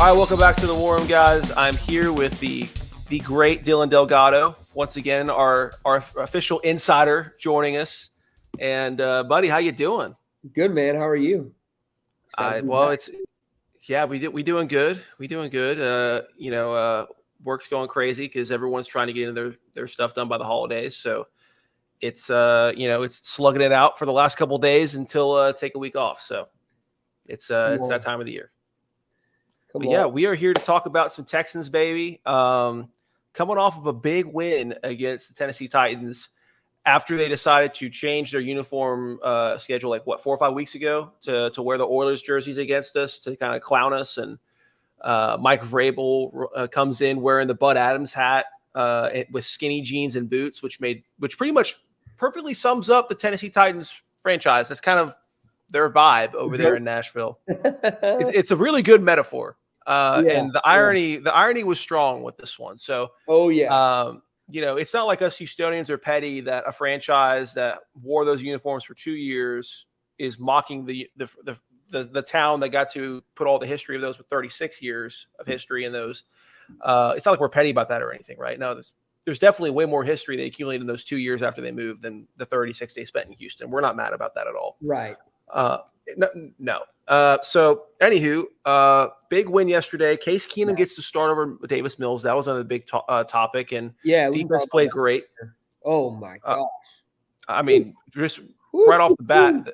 All right, welcome back to the War Room, guys. I'm here with the great Dylan Delgatto. Once again, our official insider joining us. And buddy, how you doing? Good, man. How are you? We doing good. Work's going crazy because everyone's trying to get in their stuff done by the holidays. So it's it's slugging it out for the last couple of days until take a week off. So it's that time of the year. We are here to talk about some Texans, baby. Coming off of a big win against the Tennessee Titans after they decided to change their uniform schedule, 4 or 5 weeks ago, to wear the Oilers jerseys against us to kind of clown us. And Mike Vrabel comes in wearing the Bud Adams hat with skinny jeans and boots, which pretty much perfectly sums up the Tennessee Titans franchise. That's kind of their vibe over there in Nashville. It's a really good metaphor. And the irony was strong with this one. So, it's not like us Houstonians are petty that a franchise that wore those uniforms for 2 years is mocking the town that got to put all the history of those with 36 years of history in those. It's not like we're petty about that or anything, right? No, there's definitely way more history they accumulated in those 2 years after they moved than the 36 they spent in Houston. We're not mad about that at all. Right. No. So anywho, big win yesterday. Case Keenum gets to start over Davis Mills. That was another big topic, and defense played great. Oh my gosh! Just right off the bat,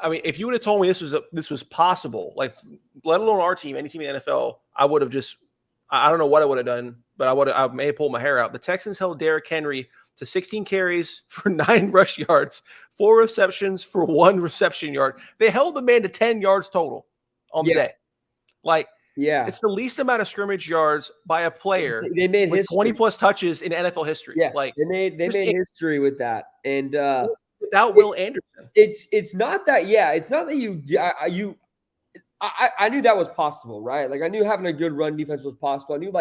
if you would have told me this was possible, let alone our team, any team in the NFL, I would have I don't know what I would have done, but I may have pulled my hair out. The Texans held Derrick Henry to 16 carries for 9 rush yards, 4 receptions for 1 reception yard. They held the man to 10 yards total on the day. It's the least amount of scrimmage yards by a player. They made with 20 plus touches in NFL history. Yeah, they made history with that. And without Will Anderson, it's not that. Yeah, it's not that I knew that was possible, right? I knew having a good run defense was possible. I knew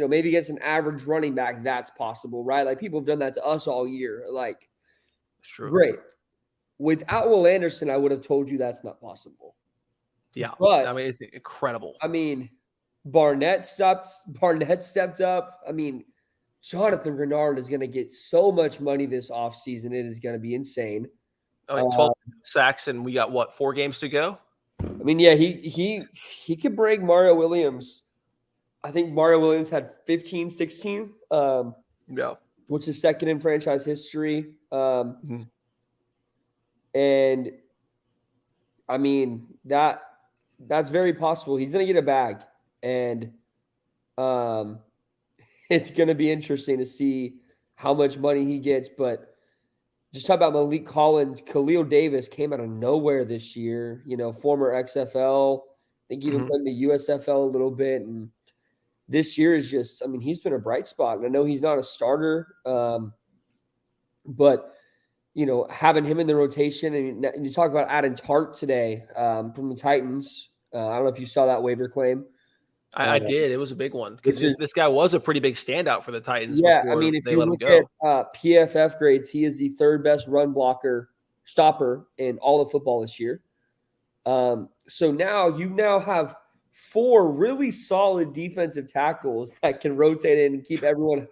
maybe against an average running back, that's possible, right? People have done that to us all year. It's true. Great. Without Will Anderson, I would have told you that's not possible. Yeah. But it's incredible. Barnett stepped up. Jonathan Grenard is going to get so much money this offseason. It is going to be insane. 12 sacks, and we got 4 games to go? He could break Mario Williams. I think Mario Williams had 15, 16, which is second in franchise history. And that's very possible. He's going to get a bag, and it's going to be interesting to see how much money he gets. But just talk about Malik Collins. Khalil Davis came out of nowhere this year, former XFL. I think even played in the USFL a little bit. And this year is just, he's been a bright spot. And I know he's not a starter, but, having him in the rotation, and you talk about adding Tart today from the Titans. I don't know if you saw that waiver claim. I did. It was a big one because this guy was a pretty big standout for the Titans. Yeah, if you look at PFF grades, he is the 3rd best run stopper in all of football this year. So now you have 4 really solid defensive tackles that can rotate in and keep everyone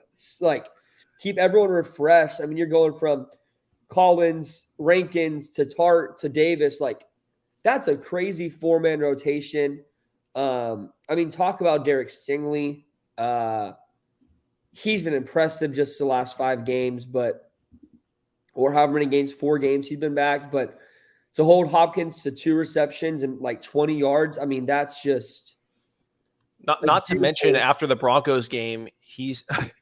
refreshed. You're going from Collins, Rankins to Tart to Davis. That's a crazy 4-man rotation. Talk about Derek Stingley. He's been impressive just the last 5 games, or however many games, 4 games he's been back. But to hold Hopkins to 2 receptions and 20 yards, that's just not to mention after the Broncos game, he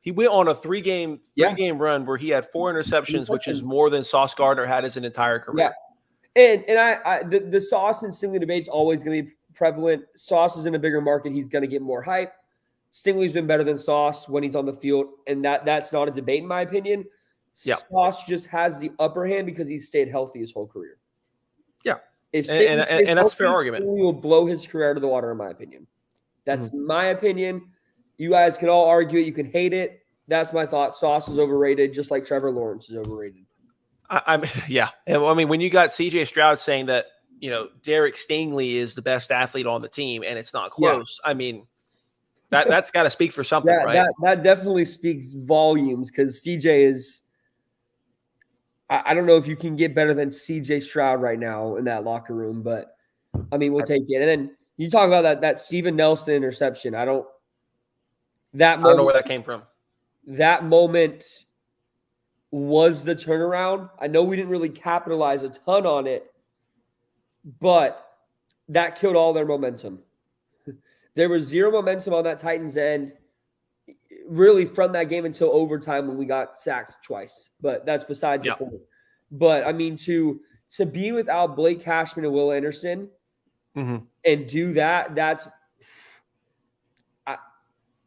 went on a 3-game run where he had 4 interceptions, which is more than Sauce Gardner had his entire career. Yeah. And the Sauce and Stingley debate's always going to be prevalent. Sauce is in a bigger market. He's going to get more hype. Stingley's been better than Sauce when he's on the field, and that's not a debate in my opinion. Yeah. Sauce just has the upper hand because he's stayed healthy his whole career. Yeah. And that's a fair argument. Stingley will blow his career out of the water in my opinion. That's my opinion. You guys can all argue it. You can hate it. That's my thought. Sauce is overrated, just like Trevor Lawrence is overrated. Yeah. When you got C.J. Stroud saying that Derek Stingley is the best athlete on the team and it's not close. I mean, that's got to speak for something, right? That definitely speaks volumes because CJ is – I don't know if you can get better than CJ Stroud right now in that locker room, but, I mean, we'll take it. And then you talk about that Steven Nelson interception. I don't know where that came from. That moment was the turnaround. I know we didn't really capitalize a ton on it, but that killed all their momentum. There was zero momentum on that Titans end really from that game until overtime when we got sacked twice. But that's besides the point. But, I mean, to be without Blake Cashman and Will Anderson and do that,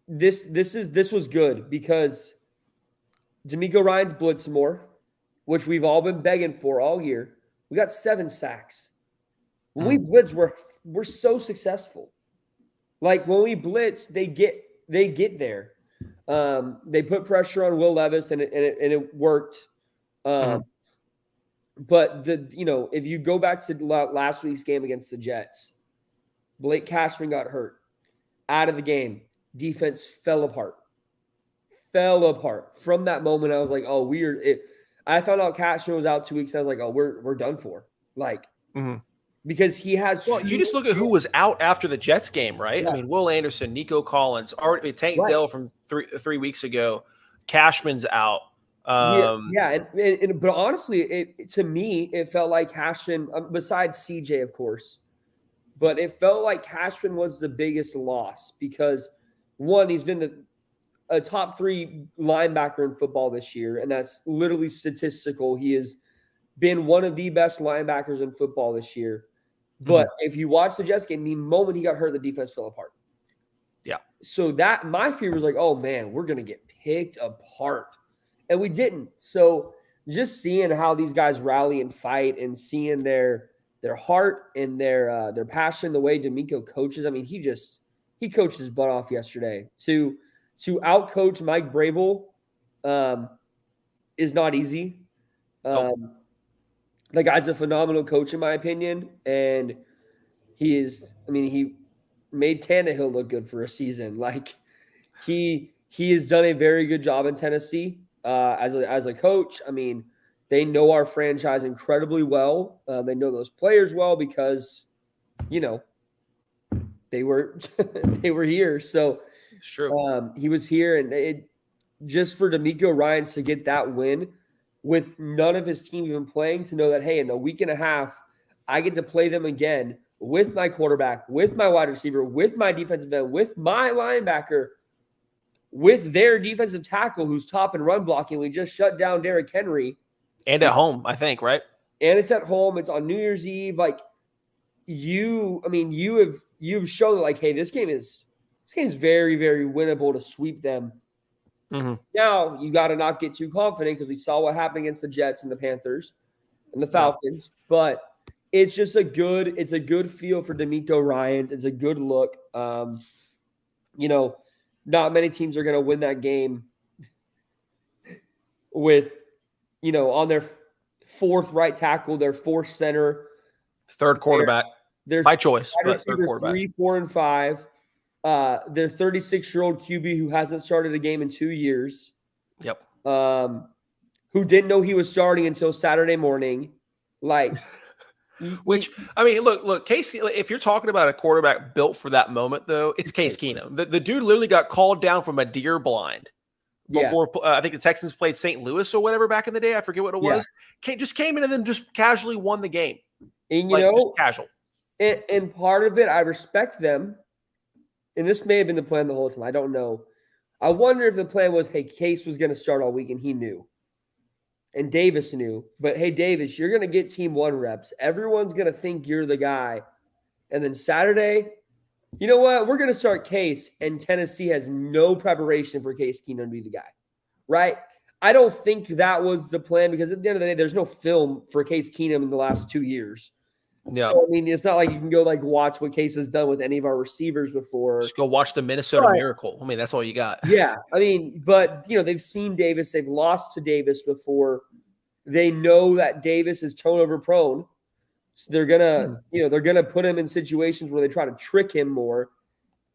this was good because D'Amico Ryan's blitzed more, which we've all been begging for all year. We got 7 sacks. When we blitz, we're so successful. Like when we blitz, they get there. They put pressure on Will Levis and it worked. But if you go back to last week's game against the Jets, Blake Cashman got hurt, out of the game. Defense fell apart. From that moment, I was like, oh, I found out Cashman was out 2 weeks. And I was like, oh, we're done for. Like, because he has. Well, you just look at who was out after the Jets game, right? Yeah. I mean, Will Anderson, Nico Collins, Tank Dell from 3 weeks ago. Cashman's out. But honestly, to me, it felt like Cashman, besides CJ, of course, but it felt like Cashman was the biggest loss because, one, he's been a top 3 linebacker in football this year, and that's literally statistical. He has been one of the best linebackers in football this year. But if you watch the Jets game, the moment he got hurt, the defense fell apart. Yeah. So that my fear was like, oh, man, we're going to get picked apart. And we didn't. So just seeing how these guys rally and fight and seeing their heart and their passion, the way D'Amico coaches. I mean, he coached his butt off yesterday. To outcoach Mike Vrabel is not easy. The guy's a phenomenal coach in my opinion, and he made Tannehill look good for a season. Like he has done a very good job in Tennessee as a coach. I mean, they know our franchise incredibly well. They know those players well because, they were here. So it's true. He was here, and just for D'Amico Ryans to get that win with none of his team even playing, to know that, hey, in a week and a half, I get to play them again with my quarterback, with my wide receiver, with my defensive end, with my linebacker, with their defensive tackle who's top and run blocking. We just shut down Derrick Henry. And at home, I think, right? And it's at home. It's on New Year's Eve. Like you've shown like, hey, this game is very, very winnable to sweep them. Now you got to not get too confident because we saw what happened against the Jets and the Panthers and the Falcons. But it's just a good feel for D'Amico Ryans. It's a good look. Not many teams are going to win that game with, on their 4th right tackle, their 4th center, 3rd quarterback. By choice, but 3rd quarterback. 3, 4, and 5. Their 36-year-old QB who hasn't started a game in 2 years. Yep. Who didn't know he was starting until Saturday morning. Like, which, I mean, look, Case, if you're talking about a quarterback built for that moment, though, it's Case Keenum. The dude literally got called down from a deer blind before I think the Texans played St. Louis or whatever back in the day. I forget what it was. Just came in and then just casually won the game. And, just casual. And part of it, I respect them. And this may have been the plan the whole time. I don't know. I wonder if the plan was, hey, Case was going to start all week, and he knew. And Davis knew. But, hey, Davis, you're going to get team 1 reps. Everyone's going to think you're the guy. And then Saturday, you know what? We're going to start Case, and Tennessee has no preparation for Case Keenum to be the guy. Right? I don't think that was the plan because at the end of the day, there's no film for Case Keenum in the last 2 years. Yeah. So, I mean, it's not like you can go watch what Case has done with any of our receivers before. Just go watch the Minnesota Miracle. I mean, that's all you got. Yeah. I mean, but, they've seen Davis. They've lost to Davis before. They know that Davis is turnover prone. So they're gonna put him in situations where they try to trick him more.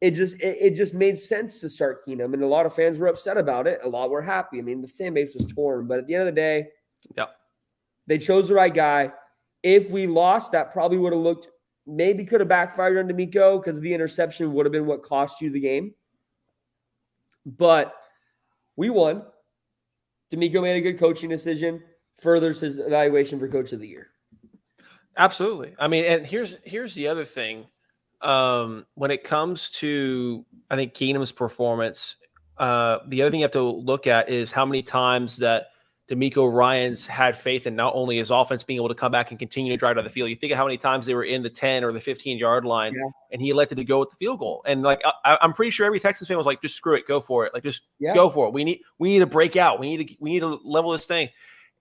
It just made sense to start Keenum, and a lot of fans were upset about it. A lot were happy. I mean, the fan base was torn, but at the end of the day, they chose the right guy. If we lost, that probably would have looked maybe could have backfired on D'Amico because the interception would have been what cost you the game. But we won. D'Amico made a good coaching decision. Furthers his evaluation for Coach of the Year. Absolutely. I mean, and here's the other thing. When it comes to, I think, Keenum's performance, the other thing you have to look at is how many times that D'Amico Ryans had faith in not only his offense being able to come back and continue to drive down the field. You think of how many times they were in the 10 or the 15-yard line, and he elected to go with the field goal. And like I'm pretty sure every Texans fan was like, just screw it, go for it. Like just go for it. We need to break out. We need to level this thing.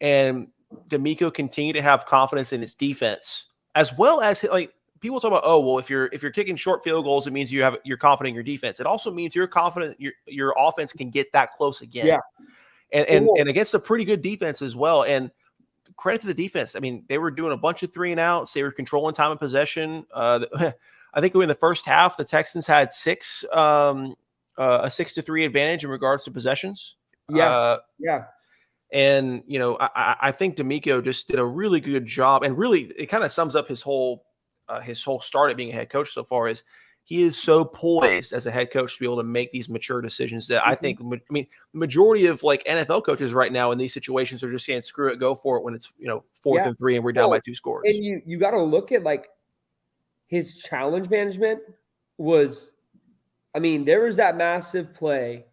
And D'Amico continued to have confidence in his defense, as well as like people talk about, oh, well, if you're kicking short field goals, it means you're confident in your defense. It also means you're confident your offense can get that close again. Yeah. And against a pretty good defense as well. And credit to the defense. I mean, they were doing a bunch of 3-and-outs. They were controlling time of possession. I think in the first half, the Texans had a 6-3 advantage in regards to possessions. Yeah. And, you know, I think D'Amico just did a really good job. And really, it kind of sums up his whole start at being a head coach so far is he is so poised as a head coach to be able to make these mature decisions that I think, I mean, the majority of like NFL coaches right now in these situations are just saying, screw it, go for it when it's, 4th and 3 and we're down by 2 scores. And you got to look at like his challenge management was, I mean, there was that massive play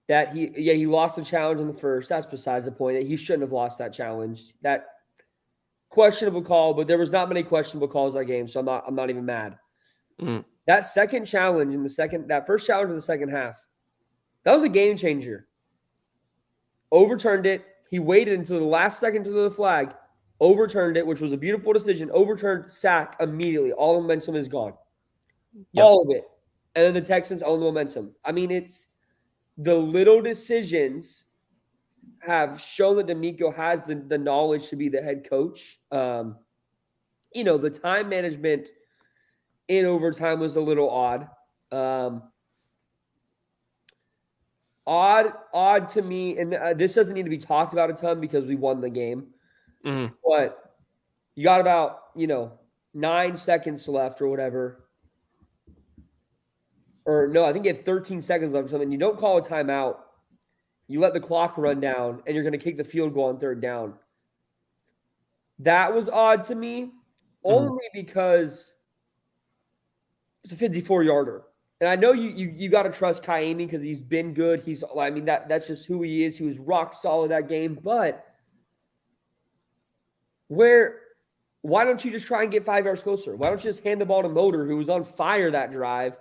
that he lost the challenge in the first. That's besides the point. That he shouldn't have lost that challenge. That questionable call, but there was not many questionable calls that game, so I'm not even mad. That second challenge that first challenge in the second half, that was a game changer. Overturned it. He waited until the last second to the flag, overturned it, which was a beautiful decision. Overturned, sack immediately. All the momentum is gone. All of it. And then the Texans own the momentum. I mean, it's the little decisions have shown that D'Amico has the knowledge to be the head coach. The time management in overtime was a little odd. Odd to me, and this doesn't need to be talked about a ton because we won the game. But you got about 9 seconds left or whatever. Or no, I think you have 13 seconds left or something. You don't call a timeout. You let the clock run down, and you're going to kick the field goal on 3rd down. That was odd to me, only because it's a 54-yarder. And I know you got to trust Keenum because he's been good. That's just who he is. He was rock solid that game. But why don't you just try and get 5 yards closer? Why don't you just hand the ball to Motor, who was on fire that drive,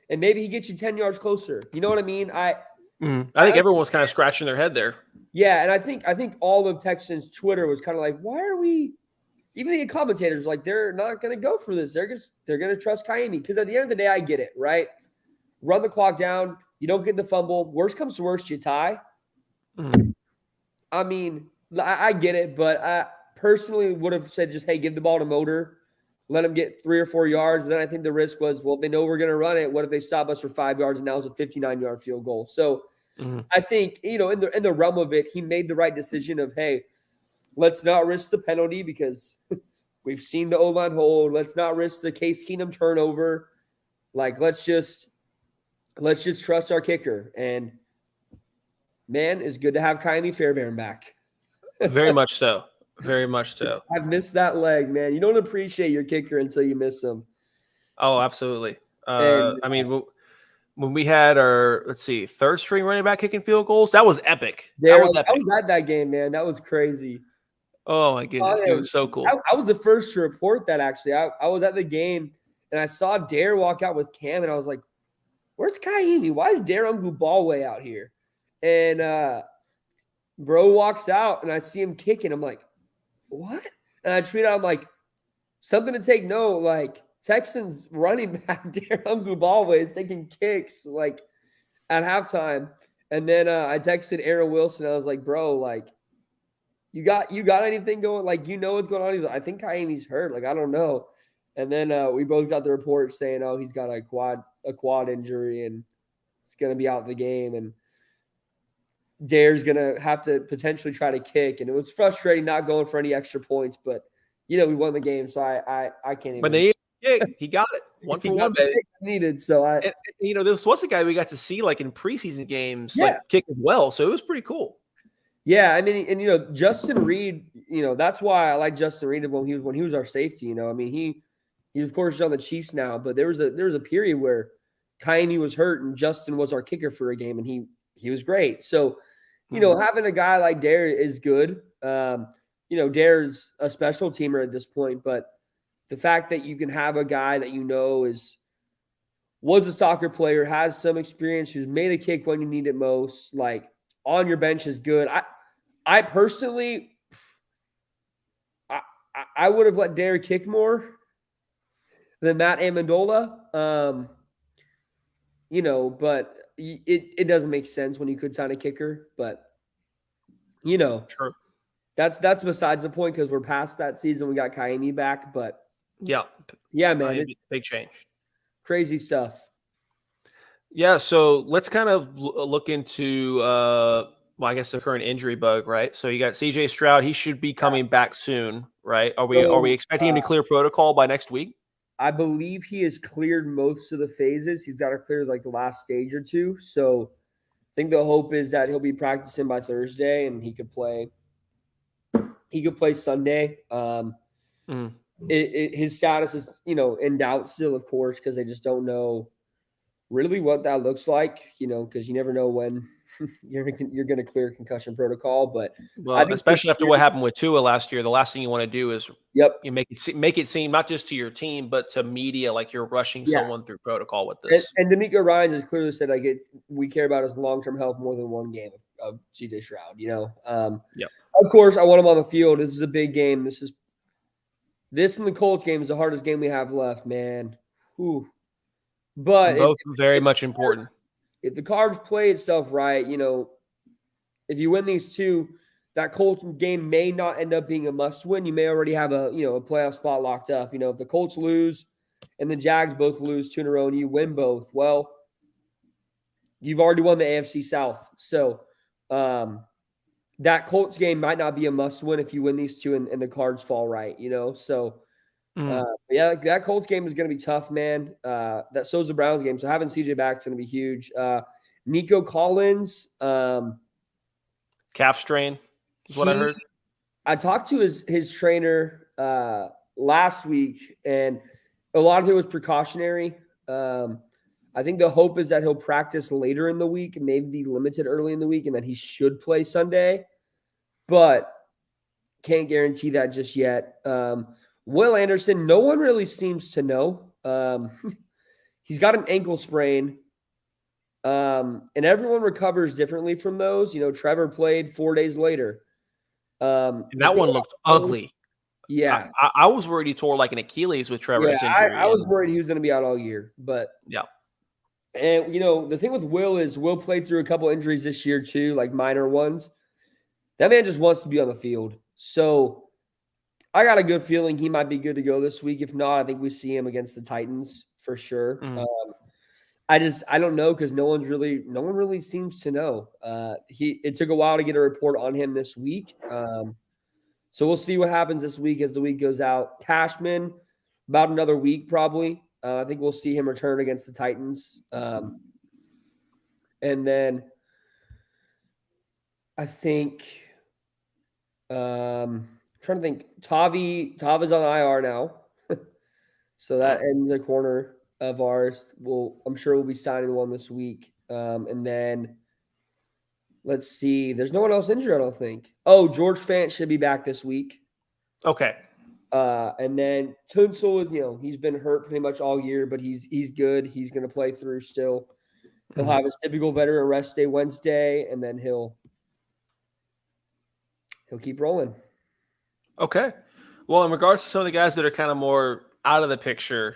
and maybe he gets you 10 yards closer? You know what I mean? I think everyone was kind of scratching their head there. Yeah, and I think all of Texans Twitter was kind of like, why are we? Even the commentators like they're not going to go for this. They're going to trust Keenum because at the end of the day, I get it, right? Run the clock down. You don't get the fumble. Worst comes to worst, you tie. I mean, I get it, but I personally would have said just, hey, give the ball to Motor, let him get 3 or 4 yards. But then I think the risk was, well, they know we're going to run it. What if they stop us for 5 yards and now it's a 59-yard field goal? So I think, in the realm of it, he made the right decision of, hey, let's not risk the penalty because we've seen the O-line hold. Let's not risk the Case Keenum turnover. Like, let's just trust our kicker. And, man, it's good to have Kymie Fairbairn back. Very much so. Very much so. I've missed that leg, man. You don't appreciate your kicker until you miss him. Oh, absolutely. I mean, when we had our, 3rd string running back kicking field goals, that was epic. That was epic. I was at that game, man. That was crazy. Oh, my goodness. It was so cool. I was the first to report that, actually. I was at the game, and I saw Dare walk out with Cam, and I was like, where's Kymie? Why is Dare Ballway out here? And bro walks out, and I see him kicking. I'm like, what? And I tweet out, I'm like, something to take note, like, Texans running back Dare Ballway is taking kicks, like, at halftime. And then I texted Aaron Wilson. I was like, bro, like, You got anything going? Like, what's going on? He's like, I think Kaimi's hurt. Like, I don't know. And then we both got the report saying, oh, he's got a quad injury and he's going to be out of the game. And Dare's going to have to potentially try to kick. And it was frustrating not going for any extra points, but we won the game. So I can't even. But he got it. 1 for 1, baby. Needed. So and, this was a guy we got to see like in preseason games, like kick as well. So it was pretty cool. Yeah, I mean, and Justin Reed, that's why I like Justin Reed when he was our safety. I mean, he's of course on the Chiefs now, but there was a period where Kaimi was hurt and Justin was our kicker for a game, and he was great. So, having a guy like Dare is good. Dare's a special teamer at this point, but the fact that you can have a guy that was a soccer player, has some experience, who's made a kick when you need it most, like on your bench is good. I personally, I would have let Dare kick more than Matt Amendola. But it doesn't make sense when you could sign a kicker. But sure. That's besides the point because we're past that season. We got Kaimi back, but yeah, man, big change, crazy stuff. Yeah, so let's kind of look into, I guess the current injury bug, right? So you got CJ Stroud; he should be coming back soon, right? Are we expecting him to clear protocol by next week? I believe he has cleared most of the phases. He's got to clear like the last stage or two. So I think the hope is that he'll be practicing by Thursday and he could play. He could play Sunday. His status is, in doubt still, of course, because they just don't know really what that looks like, because you never know when you're going to clear concussion protocol. But especially after what happened with Tua last year, the last thing you want to do is you make it seem not just to your team but to media like you're rushing someone through protocol with this. And D'Amico Ryans has clearly said like we care about his long-term health more than one game of CJ Stroud. Of course, I want him on the field. This is a big game. This and the Colts game is the hardest game we have left, man. Whew. But both very much important. If the Cards play itself right, if you win these two, that Colts game may not end up being a must-win. You may already have a playoff spot locked up. If the Colts lose and the Jags both lose 2 in a row and you win both, well, you've already won the AFC South. So that Colts game might not be a must-win if you win these two and the Cards fall right. So. That Colts game is going to be tough, man. So's the Browns game. So having CJ back is going to be huge. Nico Collins, calf strain is what I heard. I talked to his trainer last week, and a lot of it was precautionary. I think the hope is that he'll practice later in the week and maybe be limited early in the week, and that he should play Sunday, but can't guarantee that just yet. Will Anderson, no one really seems to know. He's got an ankle sprain, and everyone recovers differently from those. Trevor played 4 days later. And that one looked ugly. Yeah. I was worried he tore like an Achilles with Trevor's injury. I was worried he was going to be out all year. But yeah. And, the thing with Will is Will played through a couple injuries this year too, like minor ones. That man just wants to be on the field. So I got a good feeling he might be good to go this week. If not, I think we see him against the Titans for sure. Mm-hmm. I don't know because no one really seems to know. It took a while to get a report on him this week. So we'll see what happens this week as the week goes out. Cashman, about another week probably. I think we'll see him return against the Titans. And then I think trying to think. Tavi's on IR now. So that ends a corner of ours. I'm sure we'll be signing one this week. And then let's see. There's no one else injured, I don't think. Oh, George Fant should be back this week. Okay. And then Tunsil is, he's been hurt pretty much all year, but he's good. He's going to play through still. He'll have his typical veteran rest day Wednesday, and then he'll keep rolling. Okay. Well, in regards to some of the guys that are kind of more out of the picture,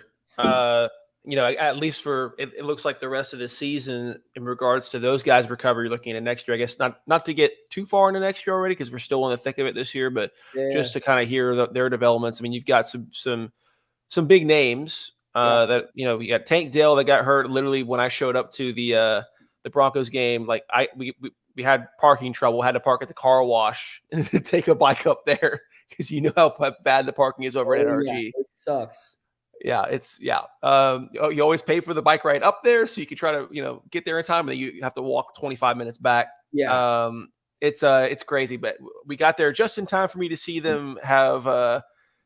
at least for it looks like the rest of the season in regards to those guys' recovery, looking at next year. I guess not to get too far into next year already because we're still in the thick of it this year, but just to kind of hear their developments. I mean, you've got some big names that you got Tank Dell that got hurt literally when I showed up to the Broncos game. Like we had parking trouble, had to park at the car wash and take a bike up there because you know how bad the parking is over at NRG. Yeah, it sucks. Yeah, you always pay for the bike ride up there so you can try to get there in time, and then you have to walk 25 minutes back. Yeah. It's crazy, but we got there just in time for me to see them have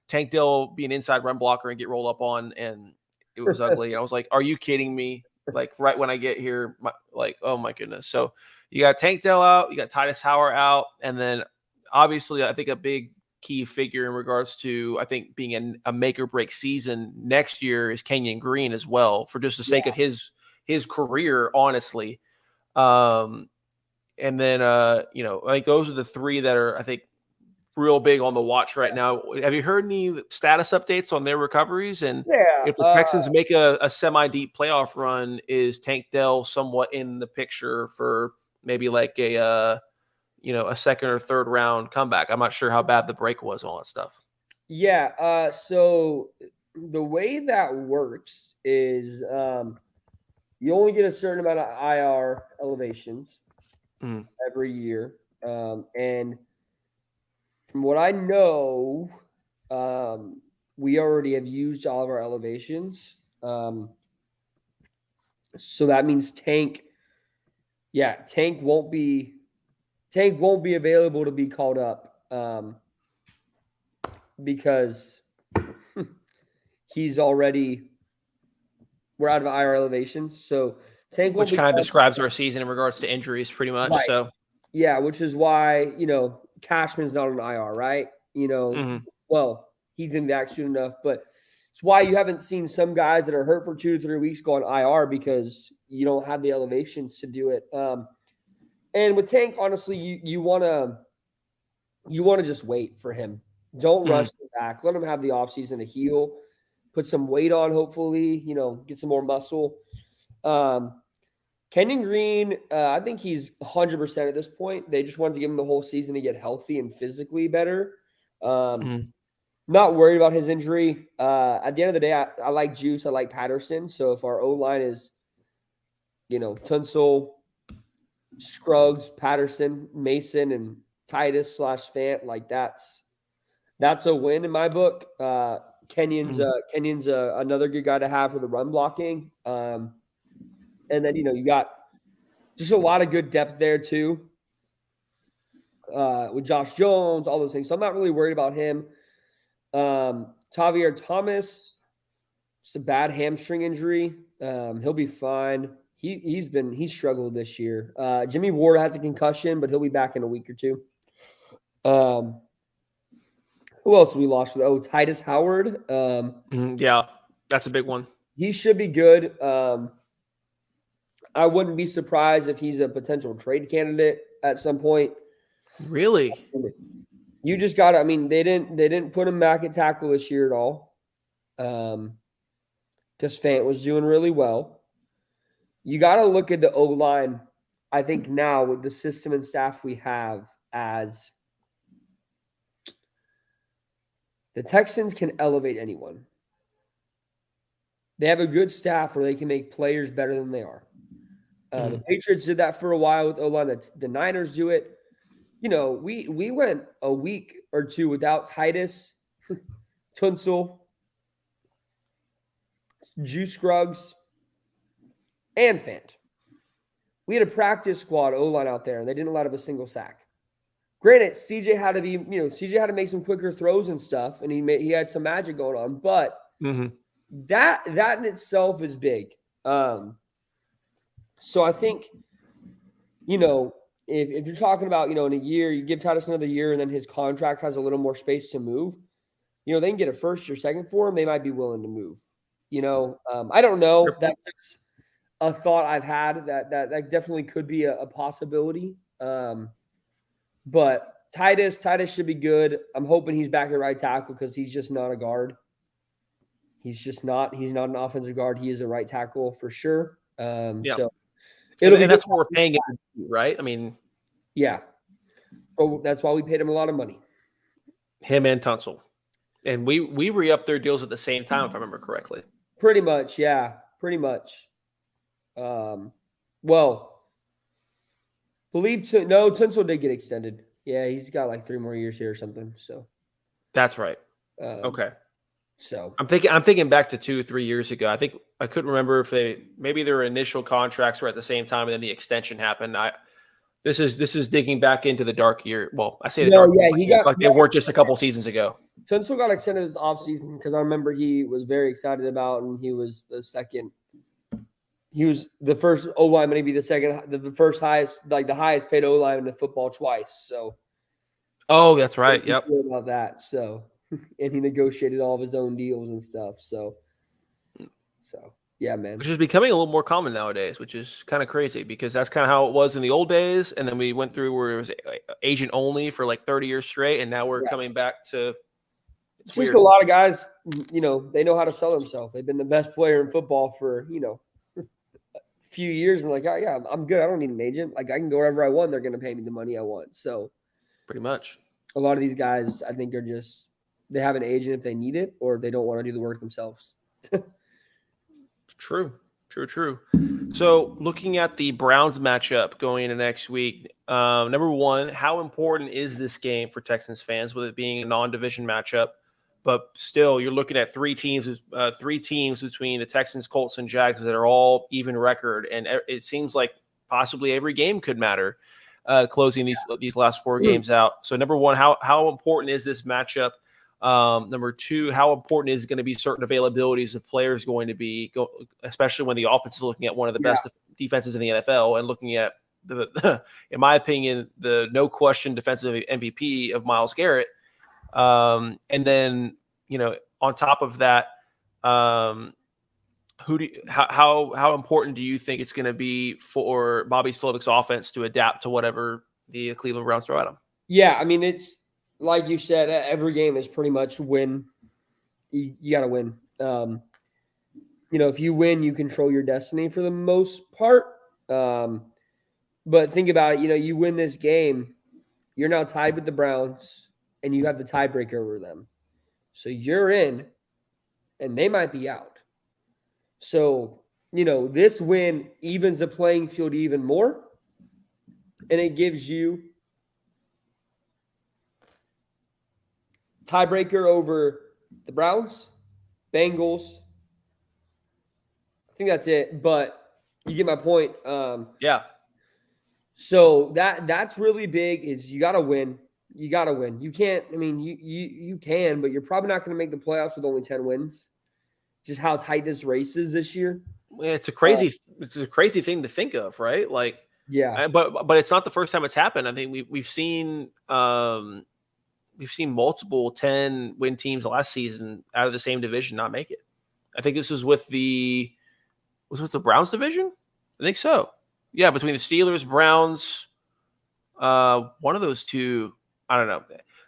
Tank Dell be an inside run blocker and get rolled up on, and it was ugly. And I was like, "Are you kidding me?" Like right when I get here, oh my goodness. So you got Tank Dell out, you got Titus Howard out, and then obviously I think a big key figure in regards to, I think, being a make or break season next year is Kenyon Green as well, for just the sake of his career, honestly. And then, I think those are the three that are, I think, real big on the watch right now. Have you heard any status updates on their recoveries? And if the Texans make a semi-deep playoff run, is Tank Dell somewhat in the picture for maybe like a second or third round comeback? I'm not sure how bad the break was and all that stuff. Yeah. So the way that works is you only get a certain amount of IR elevations every year. And from what I know, we already have used all of our elevations. So that means Tank won't be available to be called up because we're out of IR elevations. So Tank won't, which kind of describes our season in regards to injuries pretty much. Right. So yeah, which is why, Cashman's not on IR, right? Well, he didn't act soon enough, but it's why you haven't seen some guys that are hurt for 2 to 3 weeks go on IR, because you don't have the elevations to do it. And with Tank, honestly, you want to just wait for him. Don't rush him back. Let him have the offseason to heal, put some weight on, hopefully, get some more muscle. Kenyon Green, I think he's 100% at this point. They just wanted to give him the whole season to get healthy and physically better. Not worried about his injury. At the end of the day, I like Juice. I like Patterson. So if our O-line is, Tunsil, Scruggs, Patterson, Mason, and Titus / Fant, like that's a win in my book. Kenyon's another good guy to have for the run blocking. And then, you got just a lot of good depth there too, with Josh Jones, all those things. So I'm not really worried about him. Tavier Thomas, just a bad hamstring injury. He'll be fine. He's struggled this year. Jimmy Ward has a concussion, but he'll be back in a week or two. Who else have we lost? Titus Howard. Yeah, that's a big one. He should be good. I wouldn't be surprised if he's a potential trade candidate at some point. Really? You just got to, they didn't put him back at tackle this year at all. Because Fant was doing really well. You got to look at the O-line, I think now with the system and staff we have, as the Texans can elevate anyone. They have a good staff where they can make players better than they are. The Patriots did that for a while with O-line. The Niners do it. We went a week or two without Titus, Tunsil, Juice Scruggs, and Fant. We had a practice squad O-line out there, and they didn't let up a single sack. Granted, CJ had to make some quicker throws and stuff, and he had some magic going on, but that in itself is big. So I think, if you're talking about, in a year, you give Titus another year and then his contract has a little more space to move, they can get a first or second for him. They might be willing to move, I don't know. That's a thought I've had that definitely could be a possibility. But Titus should be good. I'm hoping he's back at right tackle because he's just not a guard. He's just not. He's not an offensive guard. He is a right tackle for sure. So and that's what we're paying him, right? I mean, yeah. Oh, that's why we paid him a lot of money. Him and Tunsil. And we re-upped their deals at the same time, if I remember correctly. Pretty much, yeah. Pretty much. Tunsil did get extended. Yeah, he's got like 3 more years here or something. So that's right. Okay. So I'm thinking back to 2 or 3 years ago. I think I couldn't remember if maybe their initial contracts were at the same time and then the extension happened. This is digging back into the dark year. Well, I say the dark. Yeah, they weren't just a couple seasons ago. Tunsil got extended this offseason because I remember he was very excited about, and he was the second. He was the first O lineman, maybe the second, the first highest, like the highest paid O lineman in football twice. So, that's right. Yep. About that. So, and he negotiated all of his own deals and stuff. So yeah, man. Which is becoming a little more common nowadays, which is kind of crazy because that's kind of how it was in the old days. And then we went through where it was agent only for like 30 years straight. And now we're coming back to it's just weird. A lot of guys, they know how to sell themselves. They've been the best player in football for, a few years. And like, oh, yeah, I'm good. I don't need an agent. Like I can go wherever I want. They're going to pay me the money I want. So pretty much a lot of these guys, I think they have an agent if they need it, or they don't want to do the work themselves. True. So looking at the Browns matchup going into next week, number one, how important is this game for Texans fans with it being a non-division matchup? But still, you're looking at three teams between the Texans, Colts, and Jags that are all even record, and it seems like possibly every game could matter closing these last 4 games out. So number one, how important is this matchup? Number two, how important is going to be certain availabilities of players going to be, especially when the offense is looking at one of the best defenses in the NFL and looking at in my opinion, the no question defensive MVP of Myles Garrett. And then, on top of that, how important do you think it's going to be for Bobby Slovik's offense to adapt to whatever the Cleveland Browns throw at him? Yeah, I mean, it's like you said, every game is pretty much win. You got to win. If you win, you control your destiny for the most part. But think about it. You win this game, you're now tied with the Browns, and you have the tiebreaker over them. So you're in, and they might be out. So, this win evens the playing field even more, and it gives you tiebreaker over the Browns, Bengals. I think that's it, but you get my point. Yeah. So that's really big is you got to win. You got to win. You can't, you can, but you're probably not going to make the playoffs with only 10 wins. Just how tight this race is this year. It's a crazy thing to think of, right? Like, yeah, but it's not the first time it's happened. I think we've seen multiple 10-win teams last season out of the same division not make it. I think this was with the Browns division? I think so. Yeah, between the Steelers, Browns, one of those two, I don't know.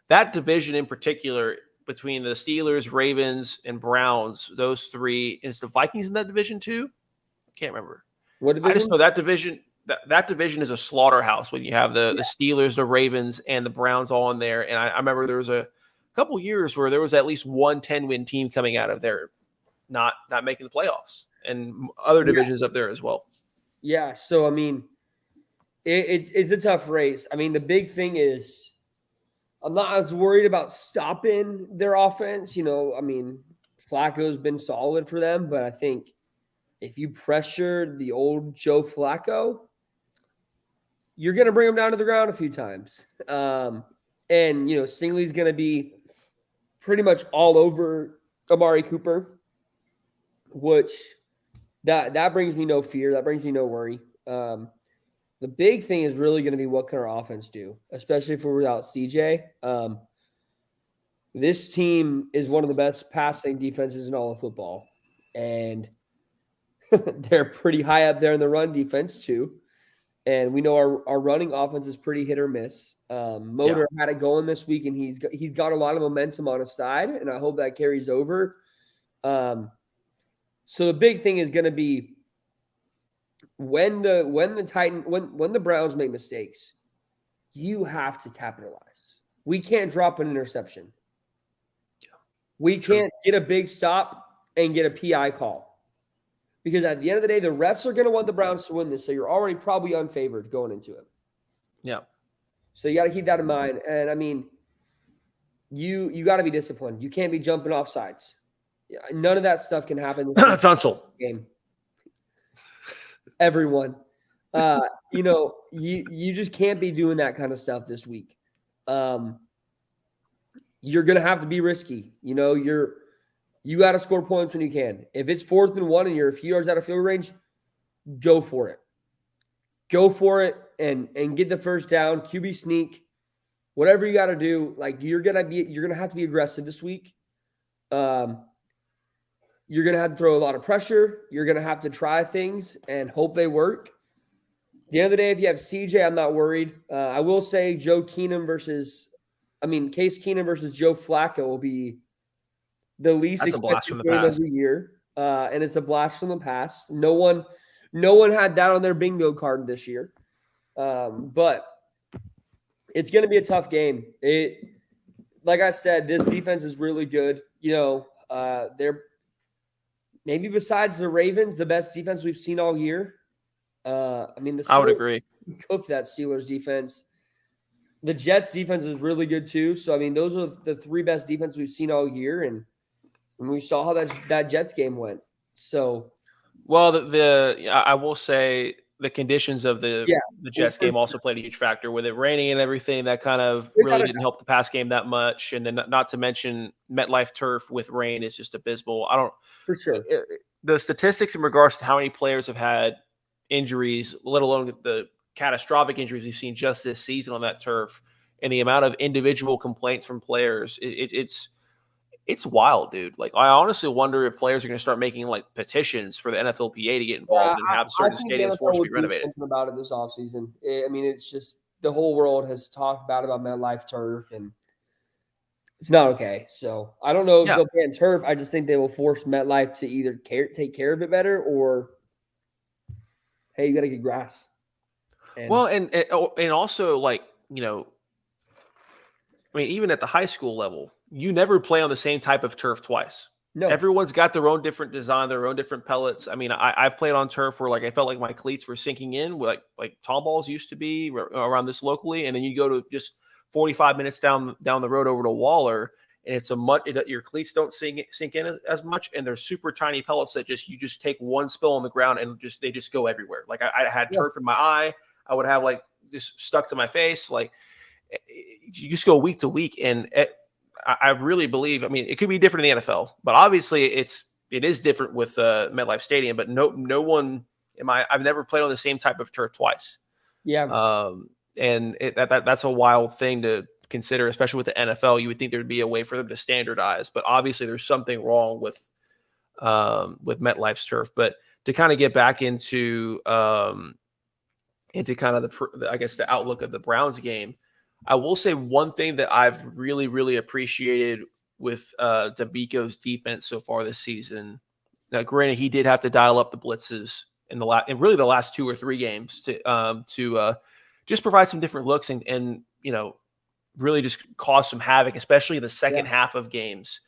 That division in particular, between the Steelers, Ravens, and Browns, those three, and it's the Vikings in that division too? I can't remember. What division? I just know that division that division is a slaughterhouse when you have the Steelers, the Ravens, and the Browns all in there. And I remember there was a couple years where there was at least one 10-win team coming out of there not making the playoffs, and other divisions up there as well. Yeah, so it's a tough race. The big thing is I'm not as worried about stopping their offense. Flacco's been solid for them, but I think if you pressure the old Joe Flacco, you're going to bring him down to the ground a few times. And Stingley's going to be pretty much all over Amari Cooper, which that brings me no fear. That brings me no worry. The big thing is really going to be what can our offense do, especially if we're without CJ. This team is one of the best passing defenses in all of football, and they're pretty high up there in the run defense too. And we know our running offense is pretty hit or miss. Motor had it going this week, and he's got a lot of momentum on his side, and I hope that carries over. So the big thing is going to be when the Browns make mistakes, you have to capitalize. We can't drop an interception. We can't get a big stop and get a PI call. Because at the end of the day, the refs are going to want the Browns to win this, so you're already probably unfavored going into it. Yeah. So you got to keep that in mind. And I mean, you got to be disciplined. You can't be jumping off sides. None of that stuff can happen. Tunsil. Game. Everyone. You just can't be doing that kind of stuff this week. You're going to have to be risky. You got to score points when you can. If it's 4th and 1 and you're a few yards out of field range, go for it. Go for it and get the first down, QB sneak, whatever you got to do. Like you're going to have to be aggressive this week. You're going to have to throw a lot of pressure. You're going to have to try things and hope they work. At the end of the day, if you have CJ, I'm not worried. I will say Case Keenum versus Joe Flacco will be the least expected game of the year. And it's a blast from the past. No one had that on their bingo card this year. But it's going to be a tough game. Like I said, this defense is really good. They're maybe besides the Ravens, the best defense we've seen all year. I would agree. Cooked that Steelers defense. The Jets defense is really good too. So, I mean, those are the 3 best defense we've seen all year. And we saw how that Jets game went. So, well, I will say the conditions of the Jets game also played a huge factor with it raining and everything. That kind of really didn't help the pass game that much. And then not to mention MetLife turf with rain is just abysmal. For sure. The statistics in regards to how many players have had injuries, let alone the catastrophic injuries we've seen just this season on that turf, and the amount of individual complaints from players, it's wild, dude. Like, I honestly wonder if players are going to start making like petitions for the NFLPA to get involved and have certain stadiums forced to be renovated. Something about it this offseason. I mean, it's just the whole world has talked about MetLife turf, and it's not okay. So I don't know if they'll ban turf. I just think they will force MetLife to either take care of it better, or hey, you got to get grass. And also, like, even at the high school level, you never play on the same type of turf twice. No. Everyone's got their own different design, their own different pellets. I mean, I've played on turf where, like, I felt like my cleats were sinking in, like tall balls used to be around this locally, and then you go to just 45 minutes down the road over to Waller, and it's your cleats don't sink in as much, and they're super tiny pellets that you just take one spill on the ground and they just go everywhere. Like I had turf in my eye. I would have like just stuck to my face. Like you just go week to week. And I really believe, I mean, it could be different in the NFL, but obviously it is different with MetLife Stadium, but no one I've never played on the same type of turf twice. Yeah. And that's a wild thing to consider, especially with the NFL. You would think there'd be a way for them to standardize, but obviously there's something wrong with MetLife's turf. But to kind of get back into kind of the outlook of the Browns game, I will say one thing that I've really, really appreciated with DeBeco's defense so far this season. Now, granted, he did have to dial up the blitzes in the last 2 or 3 games to just provide some different looks and really just cause some havoc, especially in the second half of games.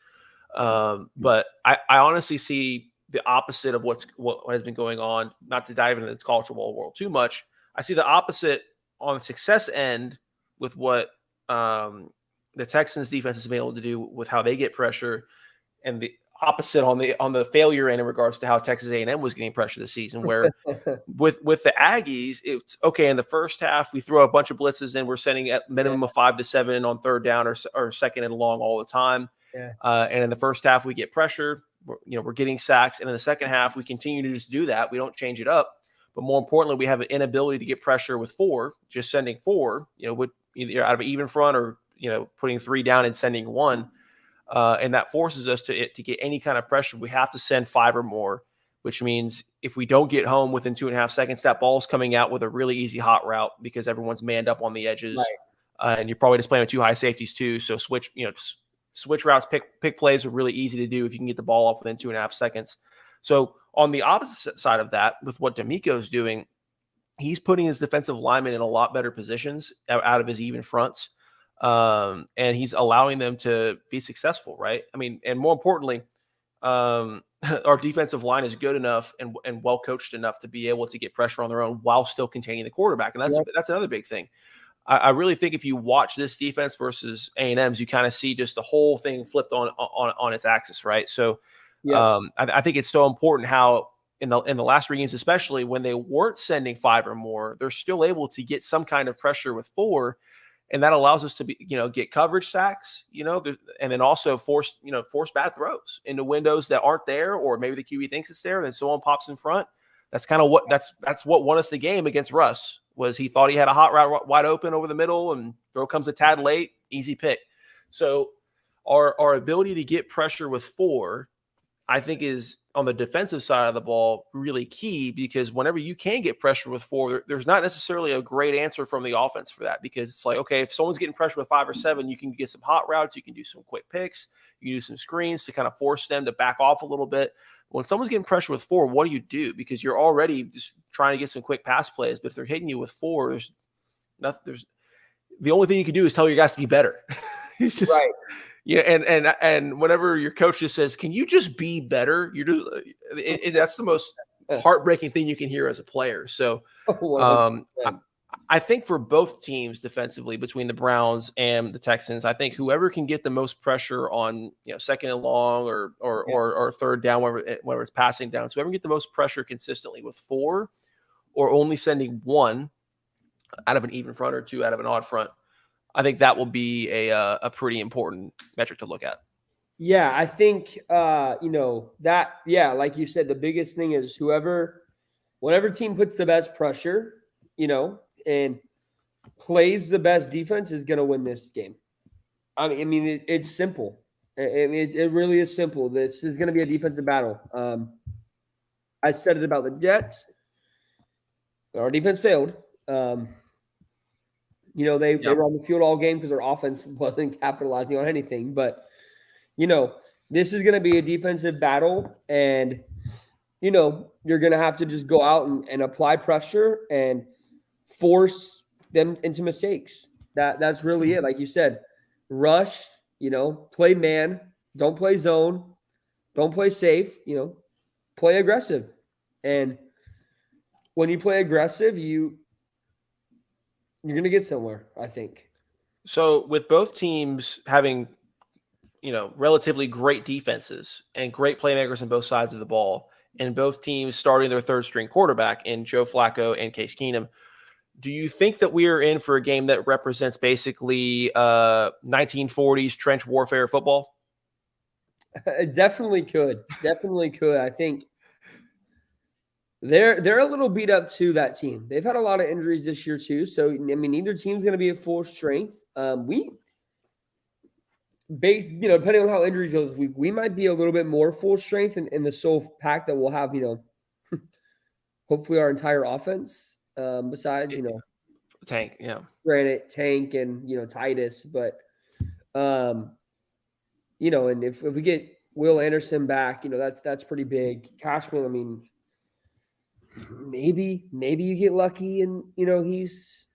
But I honestly see the opposite of what has been going on. Not to dive into the college football world too much, I see the opposite on the success end with what the Texans defense has been able to do with how they get pressure, and the opposite on the failure end in regards to how Texas A&M was getting pressure this season, where with the Aggies, it's okay. In the first half, we throw a bunch of blitzes in. We're sending at minimum of 5 to 7 on third down or second and long all the time. Yeah. And in the first half, we get pressure. We're getting sacks. And in the second half, we continue to just do that. We don't change it up. But more importantly, we have an inability to get pressure with 4, just sending 4, with either out of an even front or, putting 3 down and sending 1. And that forces us to get any kind of pressure. We have to send 5 or more, which means if we don't get home within 2.5 seconds, that ball's coming out with a really easy hot route because everyone's manned up on the edges. Right. And you're probably just playing with 2 high safeties too. So switch, switch routes, pick plays are really easy to do if you can get the ball off within 2.5 seconds. So on the opposite side of that, with what D'Amico's doing, he's putting his defensive linemen in a lot better positions out of his even fronts. And he's allowing them to be successful, right? I mean, and more importantly, our defensive line is good enough and well coached enough to be able to get pressure on their own while still containing the quarterback. And that's another big thing. I really think if you watch this defense versus A&M's, you kind of see just the whole thing flipped on its axis, right? So I think it's so important how in the last 3 games, especially when they weren't sending 5 or more, they're still able to get some kind of pressure with 4. And that allows us to be, get coverage sacks, and then also force bad throws into windows that aren't there, or maybe the QB thinks it's there, and then someone pops in front. That's kind of that's what won us the game against Russ. Was he thought he had a hot route wide open over the middle, and throw comes a tad late, easy pick. So our ability to get pressure with 4, I think, is on the defensive side of the ball really key, because whenever you can get pressure with 4, there's not necessarily a great answer from the offense for that, because it's like, okay, if someone's getting pressure with 5 or 7, you can get some hot routes, you can do some quick picks, you can do some screens to kind of force them to back off a little bit. When someone's getting pressure with 4, what do you do? Because you're already just trying to get some quick pass plays, but if they're hitting you with 4, there's nothing. The only thing you can do is tell your guys to be better. It's just right. Yeah, and whenever your coach just says, "Can you just be better?" That's the most heartbreaking thing you can hear as a player. So, I think for both teams defensively, between the Browns and the Texans, I think whoever can get the most pressure on second and long or third down, whenever it's passing down, so whoever can get the most pressure consistently with 4, or only sending 1 out of an even front or 2 out of an odd front, I think that will be a pretty important metric to look at. Yeah, I think, like you said, the biggest thing is whatever team puts the best pressure, and plays the best defense is going to win this game. I mean, it's simple. It really is simple. This is going to be a defensive battle. I said it about the Jets. Our defense failed. They were on the field all game because their offense wasn't capitalizing on anything. But, this is going to be a defensive battle, and, you're going to have to just go out and apply pressure and force them into mistakes. That's really it. Like you said, rush, play man, don't play zone, don't play safe, play aggressive. And when you play aggressive, you're going to get somewhere, I think. So with both teams having, relatively great defenses and great playmakers on both sides of the ball, and both teams starting their third string quarterback in Joe Flacco and Case Keenum, do you think that we are in for a game that represents basically 1940s trench warfare football? It definitely could. Definitely could. I think they're a little beat up too, that team. They've had a lot of injuries this year too. So, neither team's going to be at full strength. Depending on how injuries go this week, we might be a little bit more full strength in the sole pack that we'll have, hopefully our entire offense. Besides, Tank, yeah, Granite, Tank, and Titus, but and if we get Will Anderson back, that's pretty big. Cashman, maybe you get lucky and he's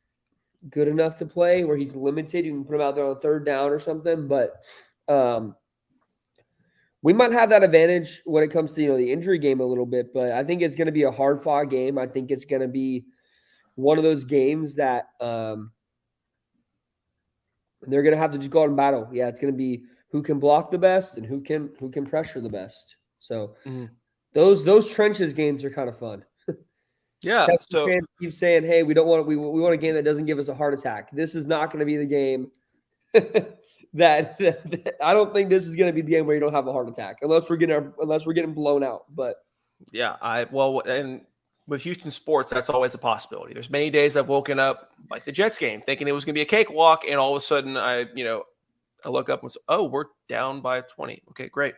good enough to play where he's limited. You can put him out there on third down or something, but we might have that advantage when it comes to the injury game a little bit. But I think it's going to be a hard fought game. I think it's going to be one of those games that they're going to have to just go out and battle. Yeah, it's going to be who can block the best and who can pressure the best. So those trenches games are kind of fun. Yeah. So fans keep saying, "Hey, we want a game that doesn't give us a heart attack." This is not going to be the game that I don't think this is going to be the game where you don't have a heart attack unless we're getting blown out. But yeah, and with Houston sports, that's always a possibility. There's many days I've woken up like the Jets game thinking it was going to be a cakewalk, and all of a sudden I look up and say, "Oh, we're down by 20." Okay, great.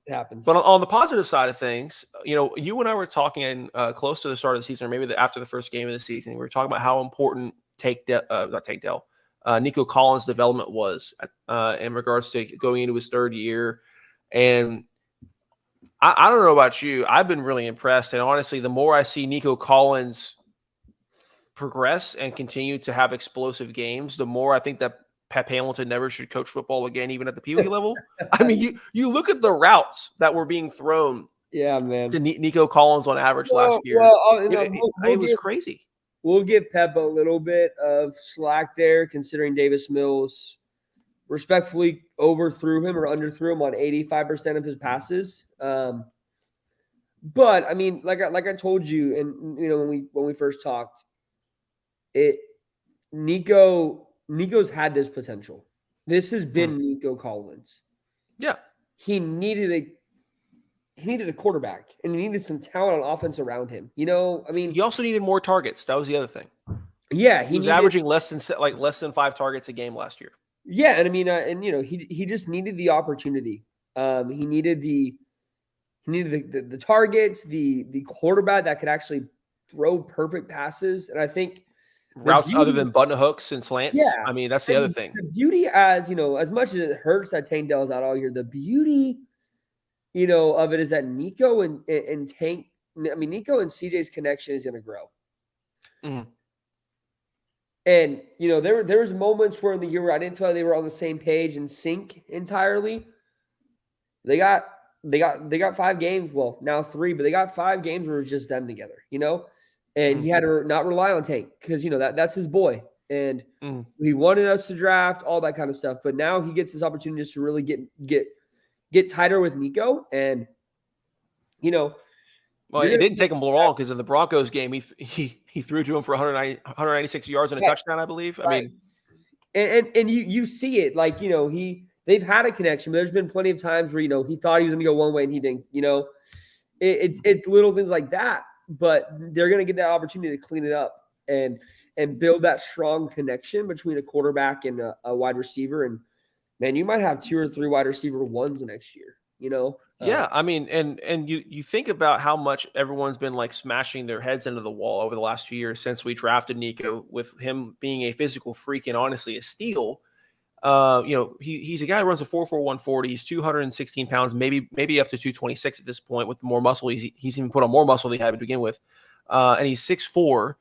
It happens. But on the positive side of things, you and I were talking close to the start of the season, or maybe after the first game of the season, we were talking about how important Nico Collins' development was in regards to going into his third year. And I don't know about you. I've been really impressed. And honestly, the more I see Nico Collins progress and continue to have explosive games, the more I think that Pep Hamilton never should coach football again, even at the Pee Wee level. I mean, you look at the routes that were being thrown man. to Nico Collins on average last year. It was crazy. We'll give Pep a little bit of slack there, considering Davis Mills respectfully overthrew him or underthrew him on 85% of his passes. But I mean, like I told you, and when we first talked, Nico's had this potential. This has been Nico Collins. Yeah, he needed a quarterback, and he needed some talent on offense around him. I mean, he also needed more targets. That was the other thing. Yeah, he was averaging less than 5 targets a game last year. Yeah, and I mean, he just needed the opportunity. He needed the targets, the quarterback that could actually throw perfect passes, and I think routes other than button hooks and slants. Yeah, I mean, that's the other thing. The beauty, as much as it hurts that Tank Dell's out all year, the beauty, of it is that Nico and Tank. I mean, Nico and CJ's connection is going to grow. Mm-hmm. And, there was moments where in the year where I didn't feel like they were on the same page and sync entirely. They got 5 games. Well, now 3, but they got 5 games where it was just them together, and he had to not rely on Tank because, that's his boy. And he wanted us to draft, all that kind of stuff. But now he gets this opportunity just to really get tighter with Nico. And, well, it didn't take him long because in the Broncos game, he threw to him for 196 yards and a touchdown, I believe. Right. I mean, and you see it like they've had a connection, but there's been plenty of times where he thought he was going to go one way and he didn't. It's little things like that, but they're going to get that opportunity to clean it up and build that strong connection between a quarterback and a wide receiver. And man, you might have 2 or 3 wide receiver ones next year. Yeah, I mean, and you think about how much everyone's been like smashing their heads into the wall over the last few years since we drafted Nico, with him being a physical freak and honestly a steal. He's a guy who runs a 4.41 40. He's 216 pounds, maybe up to 226 at this point. With more muscle, he's even put on more muscle than he had to begin with, and he's 6'4".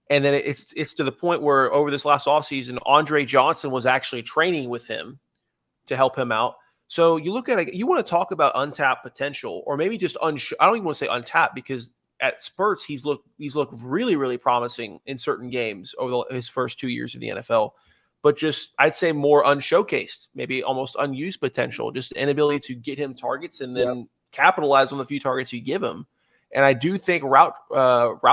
And then it's to the point where over this last offseason, Andre Johnson was actually training with him to help him out. So you look at it, you want to talk about untapped potential, or maybe just I don't even want to say untapped, because at spurts he's looked really, really promising in certain games over his first 2 years in the NFL. But just I'd say more unshowcased, maybe almost unused potential, just inability to get him targets and then capitalize on the few targets you give him. And I do think route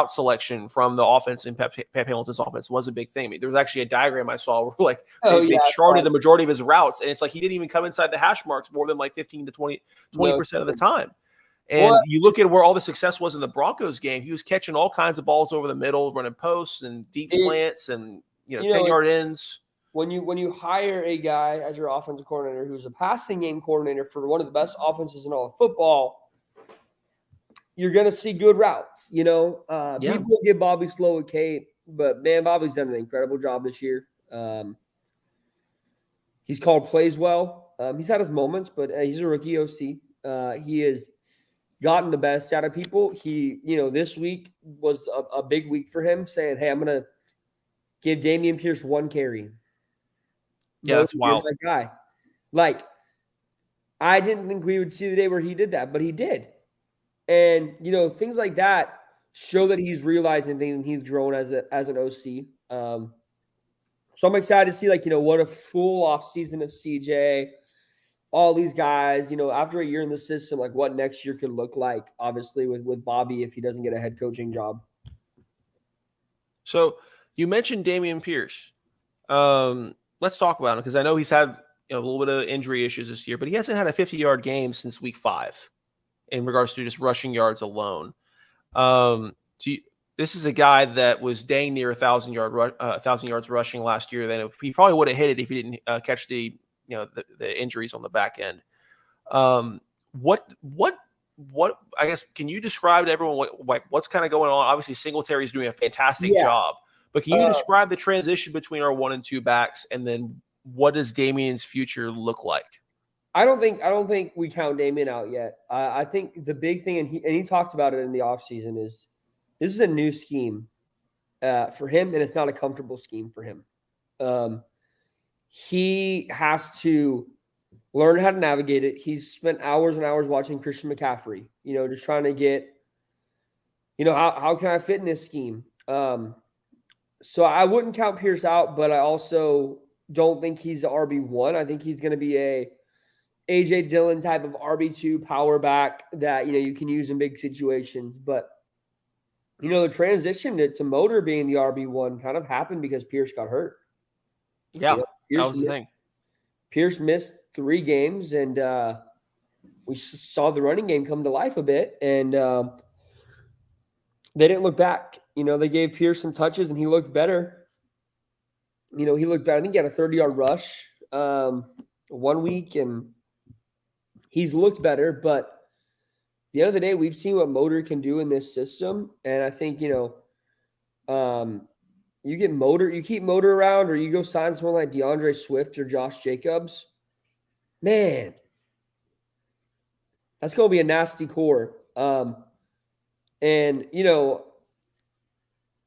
selection from the offense in Pep Hamilton's offense was a big thing. I mean, there was actually a diagram I saw where they charted the majority of his routes, and it's like he didn't even come inside the hash marks more than like 15 to 20% of the time. And you look at where all the success was in the Broncos game, he was catching all kinds of balls over the middle, running posts and deep slants and 10-yard ends. When you hire a guy as your offensive coordinator who's a passing game coordinator for one of the best offenses in all of football, you're going to see good routes. People will give Bobby slow with Kate, but man, Bobby's done an incredible job this year. He's called plays well. He's had his moments, but he's a rookie OC. He has gotten the best out of people. He, this week was a big week for him, saying, "Hey, I'm going to give Dameon Pierce 1 carry." Yeah, that's wild. That guy. Like, I didn't think we would see the day where he did that, but he did. And, things like that show that he's realizing things and he's grown as an OC. So I'm excited to see, what a full off season of CJ, all these guys, after a year in the system, like what next year could look like, obviously, with Bobby if he doesn't get a head coaching job. So you mentioned Dameon Pierce. Let's talk about him, because I know he's had a little bit of injury issues this year, but he hasn't had a 50-yard game since week 5. In regards to just rushing yards alone. This is a guy that was dang near 1,000 yards rushing last year. Then he probably would have hit it if he didn't catch the injuries on the back end. What I guess, can you describe to everyone what's kind of going on? Obviously Singletary's doing a fantastic job, But can you describe the transition between our 1 and 2 backs, and then what does Damien's future look like? I don't think we count Damien out yet. I think the big thing, and he talked about it in the offseason, is this is a new scheme for him, and it's not a comfortable scheme for him. He has to learn how to navigate it. He's spent hours and hours watching Christian McCaffrey, just trying to get, how can I fit in this scheme? So I wouldn't count Pierce out, but I also don't think he's an RB1. I think he's going to be a A.J. Dillon type of RB2 power back that, you can use in big situations. But, the transition to Motor being the RB1 kind of happened because Pierce got hurt. Yeah, that was the thing. Pierce missed 3 games, and we saw the running game come to life a bit, and they didn't look back. They gave Pierce some touches, and he looked better. He looked better. I think he had a 30-yard rush 1 week, and he's looked better. But at the end of the day, we've seen what Motor can do in this system, and I think, you keep Motor around, or you go sign someone like DeAndre Swift or Josh Jacobs, man, that's going to be a nasty core. And,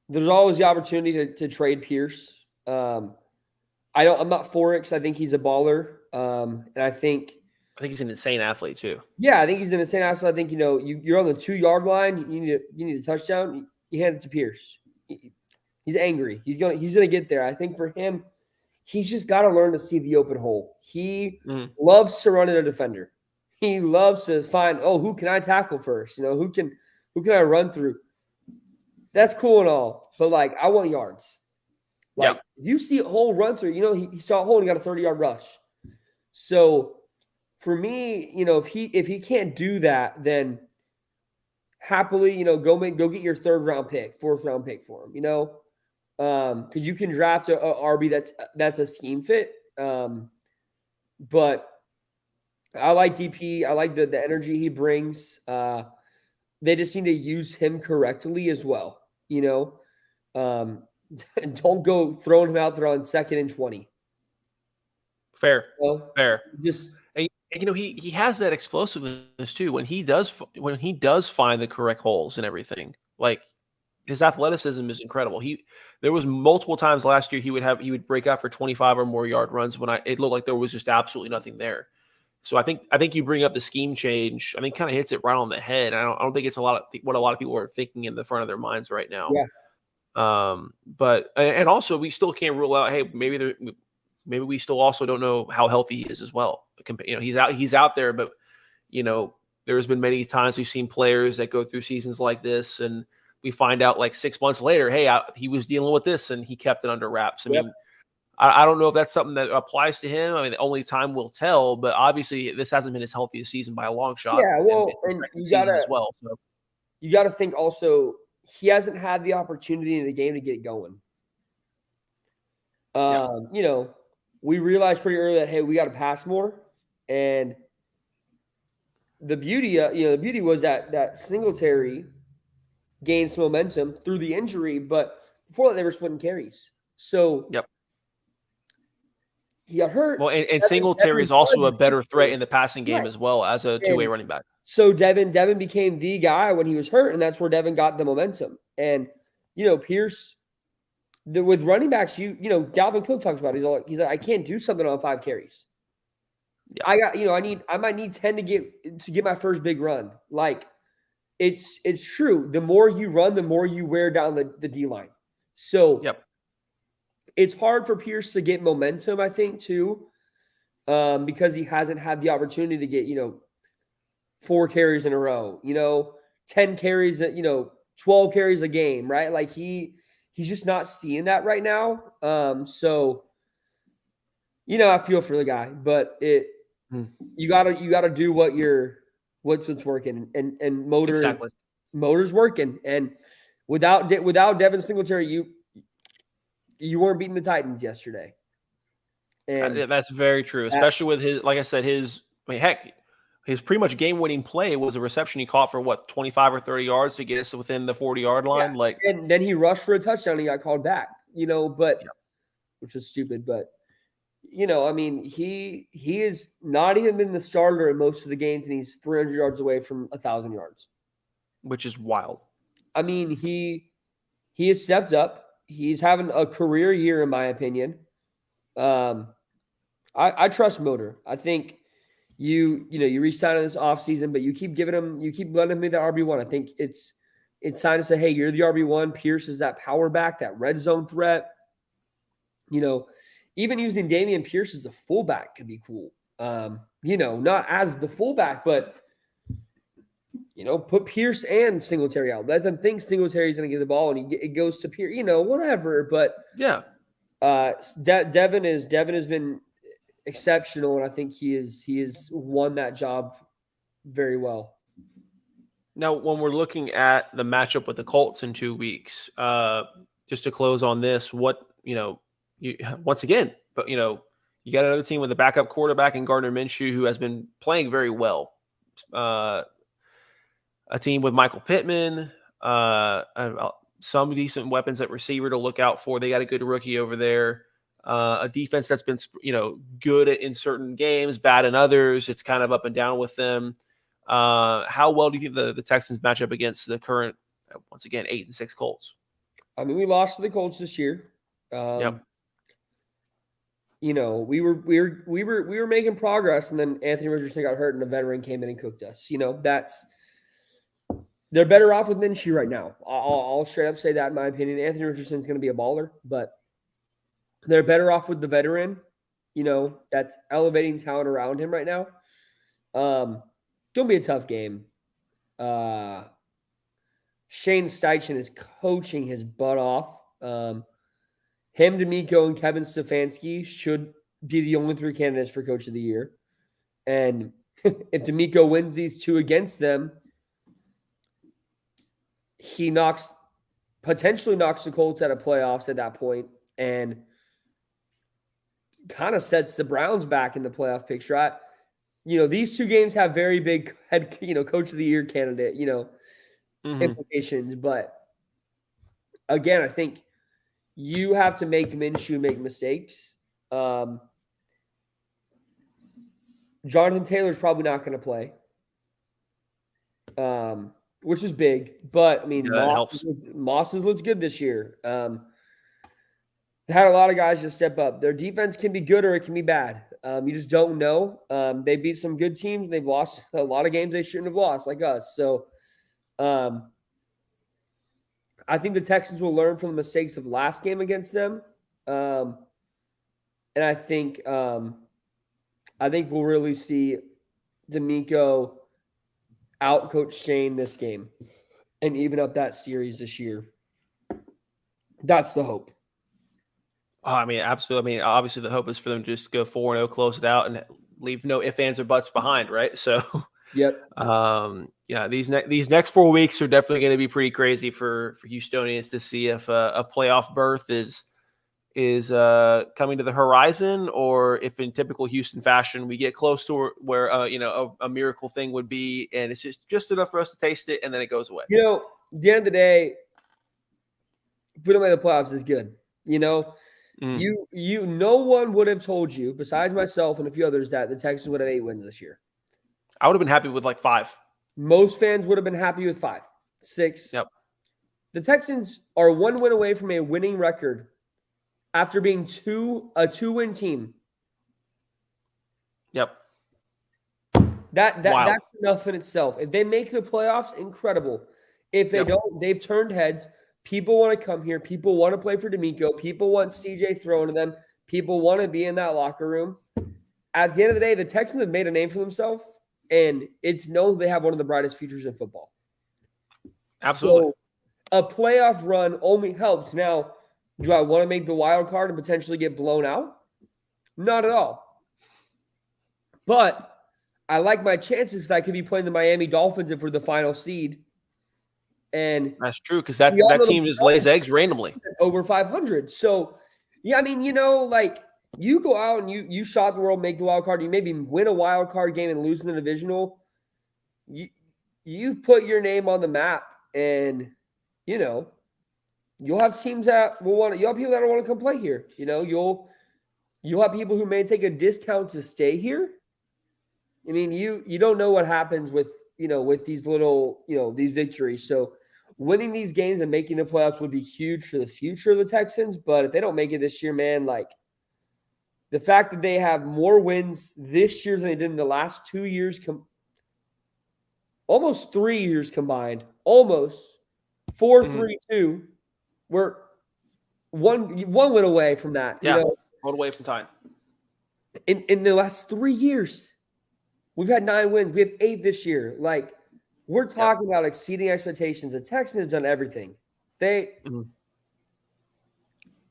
there's always the opportunity to trade Pierce. I'm not for it because I think he's a baller. And I think he's an insane athlete too. Yeah, I think he's an insane athlete. I think, you're on the 2-yard line. You need a touchdown. You hand it to Pierce. He's angry. He's gonna get there. I think for him, he's just got to learn to see the open hole. He loves to run at a defender. He loves to find, who can I tackle first? Who can I run through? That's cool and all, but I want yards. If you see a hole run through, he saw a hole and got a 30-yard rush. So for me, if he can't do that, then happily, go get your 3rd-round pick, 4th-round pick for him. Because you can draft a RB that's a scheme fit. But I like DP. I like the energy he brings. They just need to use him correctly as well. Don't go throwing him out there on 2nd and 20. Fair. And, he has that explosiveness too. When he does find the correct holes and everything, his athleticism is incredible. There was multiple times last year he would break out for 25 or more yard runs when it looked like there was just absolutely nothing there. So I think you bring up the scheme change. I mean, kind of hits it right on the head. I don't think it's what a lot of people are thinking in the front of their minds right now. Yeah. But also we still can't rule out, hey, maybe we still also don't know how healthy he is as well. He's out there, but there's been many times we've seen players that go through seasons like this, and we find out 6 months later, hey, he was dealing with this and he kept it under wraps. I mean, I don't know if that's something that applies to him. I mean, only time will tell, but obviously this hasn't been his healthiest season by a long shot. Yeah, well, and you gotta think also he hasn't had the opportunity in the game to get going. We realized pretty early that, hey, we got to pass more, and the beauty was that Singletary gained some momentum through the injury, but before that they were splitting carries. So he got hurt. Well, and Singletary is also a better threat in the passing game as well as a two-way running back. So Devin became the guy when he was hurt, and that's where Devin got the momentum. And Pierce, with running backs, Dalvin Cook talks about it. He's like, I can't do something on 5 carries. Yeah. I might need 10 to get my first big run. It's true. The more you run, the more you wear down the D line. So it's hard for Pierce to get momentum, I think, too, because he hasn't had the opportunity to get 4 carries in a row. 10 carries, 12 carries a game, right? He's just not seeing that right now. So I feel for the guy, but you gotta do what's working, and Motor's working, and without Devin Singletary, you weren't beating the Titans yesterday. And that's very true, especially with his, like I said, his pretty much game-winning play was a reception he caught for 25 or 30 yards to get us within the 40-yard line. And then he rushed for a touchdown and he got called back. but Yeah. which was stupid. But I mean, he has not even been the starter in most of the games, and he's 300 yards away from 1,000 yards, which is wild. I mean, he has stepped up. He's having a career year, in my opinion. I trust Motor. I think you re-sign him this offseason, but you keep letting him be the RB1. I think it's time to say, hey, you're the RB1. Pierce is that power back, that red zone threat. Even using Dameon Pierce as the fullback could be cool. Not as the fullback, but put Pierce and Singletary out. Let them think Singletary's going to get the ball, and it goes to Pierce. Whatever. But yeah, Devin has been exceptional, and I think he has won that job very well. Now, when we're looking at the matchup with the Colts in 2 weeks, just to close on this, once again, but you got another team with a backup quarterback in Gardner Minshew who has been playing very well. A team with Michael Pittman, some decent weapons at receiver to look out for. They got a good rookie over there. A defense that's been, good in certain games, bad in others. It's kind of up and down with them. How well do you think the Texans match up against the current, once again, 8-6 Colts? I mean, we lost to the Colts this year. Yep. We were making progress, and then Anthony Richardson got hurt, and a veteran came in and cooked us. They're better off with Minshew right now. I'll straight up say that, in my opinion. Anthony Richardson's going to be a baller, but they're better off with the veteran, that's elevating talent around him right now. Don't be a tough game. Shane Steichen is coaching his butt off. Him, D'Amico, and Kevin Stefanski should be the only 3 candidates for Coach of the Year. And if D'Amico wins these 2 against them, he potentially knocks the Colts out of playoffs at that point, and kind of sets the Browns back in the playoff picture. These 2 games have very big head, Coach of the Year candidate, implications. But again, I think you have to make Minshew make mistakes. Jonathan Taylor's probably not going to play, which is big. But, I mean, Moss has looked good this year. They had a lot of guys just step up. Their defense can be good or it can be bad. You just don't know. They beat some good teams. They've lost a lot of games they shouldn't have lost, like us. So I think the Texans will learn from the mistakes of last game against them. And I think we'll really see D'Amico out-coach Shane this game and even up that series this year. That's the hope. I mean, absolutely. I mean, obviously the hope is for them to just go 4-0, close it out, and leave no ifs, ands, or buts behind, right? So, yep. These next 4 weeks are definitely going to be pretty crazy for Houstonians to see if a playoff berth is coming to the horizon, or if in typical Houston fashion we get close to where a miracle thing would be, and it's just enough for us to taste it, and then it goes away. At the end of the day, if we don't make the playoffs, is good. No one would have told you, besides myself and a few others, that the Texans would have 8 wins this year. I would have been happy with like 5. Most fans would have been happy with 5, 6. Yep. The Texans are 1 win away from a winning record after being a 2-win team. Yep. That's enough in itself. If they make the playoffs, incredible. If they don't, they've turned heads. People want to come here. People want to play for D'Amico. People want CJ thrown to them. People want to be in that locker room. At the end of the day, the Texans have made a name for themselves, and it's known they have one of the brightest futures in football. Absolutely. So a playoff run only helps. Now, do I want to make the wild card and potentially get blown out? Not at all. But I like my chances that I could be playing the Miami Dolphins if we're the final seed. And that's true, because that team just lays eggs randomly. Over 500. So, yeah, I mean, you go out and you shot the world, make the wild card. You maybe win a wild card game and lose in the divisional. You've put your name on the map, and you'll have teams that will want to. You'll have people that don't want to come play here. You'll have people who may take a discount to stay here. I mean, you don't know what happens with these little these victories. So winning these games and making the playoffs would be huge for the future of the Texans. But if they don't make it this year, man, like the fact that they have more wins this year than they did in the last 2 years, almost 3 years combined, almost 4-3-2. We're one win away from that. Yeah, one away from time. In the last 3 years, we've had 9 wins. We have 8 this year. Like, we're talking about exceeding expectations. The Texans have done everything. They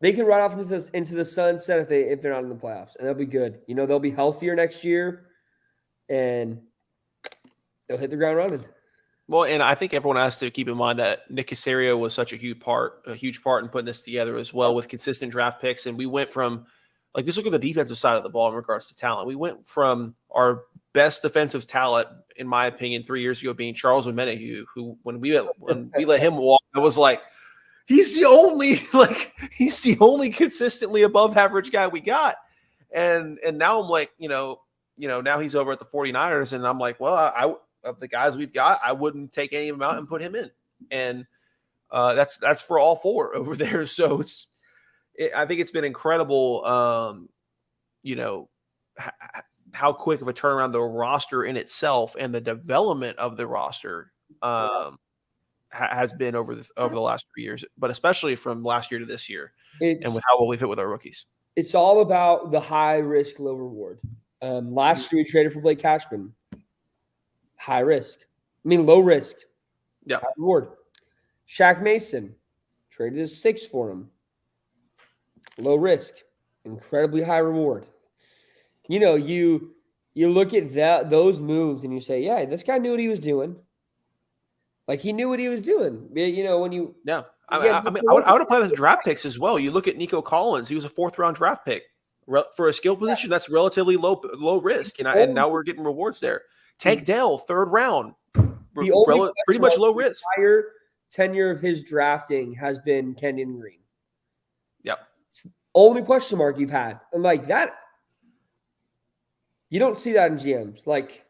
can run off into the sunset if they're not in the playoffs, and they'll be good. They'll be healthier next year, and they'll hit the ground running. Well, and I think everyone has to keep in mind that Nick Caserio was such a huge part in putting this together as well, with consistent draft picks. And we went from, like, just look at the defensive side of the ball in regards to talent. We went from our best defensive talent, in my opinion, 3 years ago being Charles Omenihu, who when we let him walk, I was like, he's the only consistently above average guy we got. And now I'm like, now he's over at the 49ers, and I'm like, well, of the guys we've got, I wouldn't take any of them out and put him in. And that's for all 4 over there. So I think it's been incredible, how quick of a turnaround the roster in itself and the development of the roster has been over the last 3 years, but especially from last year to this year, and with how well we fit with our rookies. It's all about the high risk, low reward. Last year we traded for Blake Cashman. High risk. Low risk. Yeah. High reward. Shaq Mason, traded a 6 for him. Low risk. Incredibly high reward. You look at those moves and you say, yeah, this guy knew what he was doing. Like, he knew what he was doing. When you – yeah. I would apply this to draft picks as well. You look at Nico Collins. He was a 4th-round draft pick. For a skill position, that's relatively low risk. And now we're getting rewards there. Tank Dell, 3rd round. Pretty much low risk. The entire tenure of his drafting has been Kenyon Green. Yep. It's the only question mark you've had. And like that, you don't see that in GMs. Like,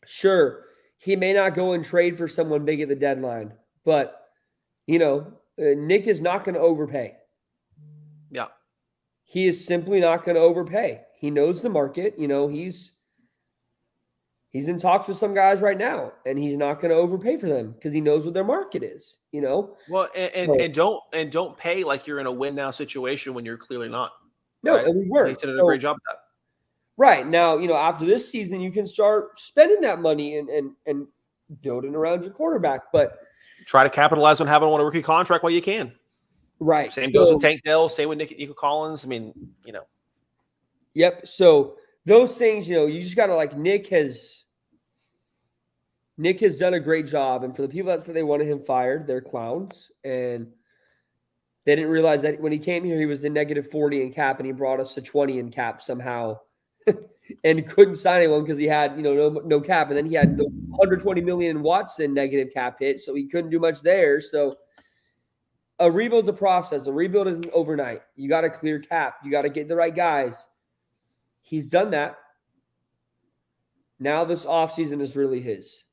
sure, he may not go and trade for someone big at the deadline, but, Nick is not going to overpay. Yeah. He is simply not going to overpay. He knows the market. He's in talks with some guys right now, and he's not going to overpay for them because he knows what their market is. Well, and don't pay like you're in a win now situation when you're clearly not. No, right? and we were. He did a great job of that. Right now, after this season, you can start spending that money and building around your quarterback, but try to capitalize on having a rookie contract while you can. Right. Same goes with Tank Dell. Same with Nico Collins. Yep. So those things, you just got to, like, Nick has done a great job. And for the people that said they wanted him fired, they're clowns. And they didn't realize that when he came here, he was in -40 in cap, and he brought us to 20 in cap somehow and couldn't sign anyone because he had, no cap. And then he had $120 million in Watson negative cap hit. So he couldn't do much there. So a rebuild's a process. A rebuild isn't overnight. You got to clear cap. You got to get the right guys. He's done that. Now this offseason is really his.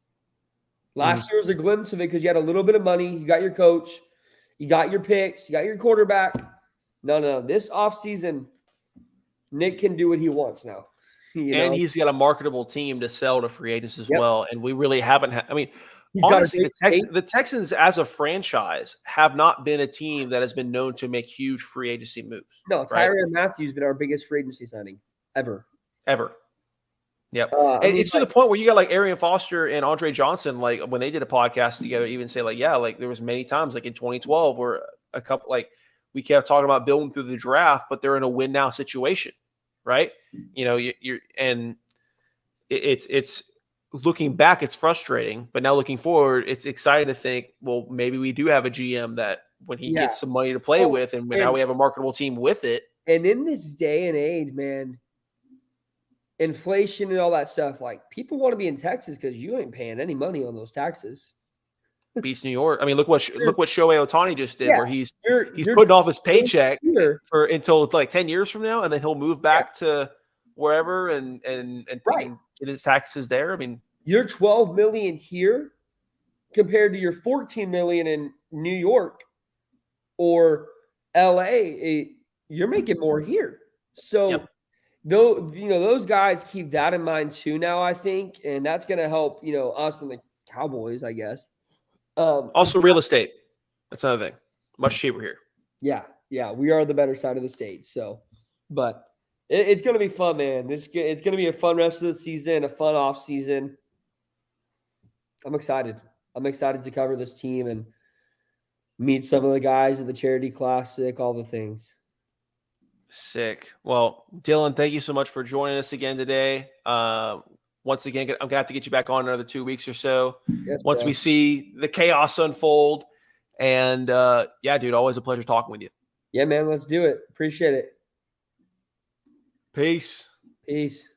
Last year was a glimpse of it because you had a little bit of money. You got your coach. You got your picks. You got your quarterback. No. This offseason, Nick can do what he wants now. And he's got a marketable team to sell to free agents as well. And we really haven't had – He's honestly, the Texans as a franchise have not been a team that has been known to make huge free agency moves. No, Tyrann Mathieu has been our biggest free agency signing ever. Yep. And it's to the point where you got like Arian Foster and Andre Johnson, like when they did a podcast together, even say like, yeah, like there was many times like in 2012 where a couple, like we kept talking about building through the draft, but they're in a win now situation, right? It's looking back, it's frustrating, but now looking forward, it's exciting to think, well, maybe we do have a GM that when he gets some money to play with, and now we have a marketable team with it. And in this day and age, man, inflation and all that stuff, like people want to be in Texas because you ain't paying any money on those taxes. beats New York. I mean, look what Shohei Ohtani just did, where he's you're putting off his paycheck here for until like 10 years from now, and then he'll move back to wherever and get his taxes there. I mean, you're $12 million here compared to your $14 million in New York or LA. You're making more here. So though, those guys keep that in mind too now, I think, and that's going to help, us and the Cowboys, I guess. Also real estate. That's another thing. Much cheaper here. Yeah. We are the better side of the state. So, but it's going to be fun, man. It's going to be a fun rest of the season, a fun off season. I'm excited. I'm excited to cover this team and meet some of the guys at the Charity Classic, all the things. Sick. Well, Dylan, thank you so much for joining us again today. Once again, I'm going to have to get you back on another 2 weeks or so. Yes, once we see the chaos unfold. And dude, always a pleasure talking with you. Yeah, man, let's do it. Appreciate it. Peace. Peace.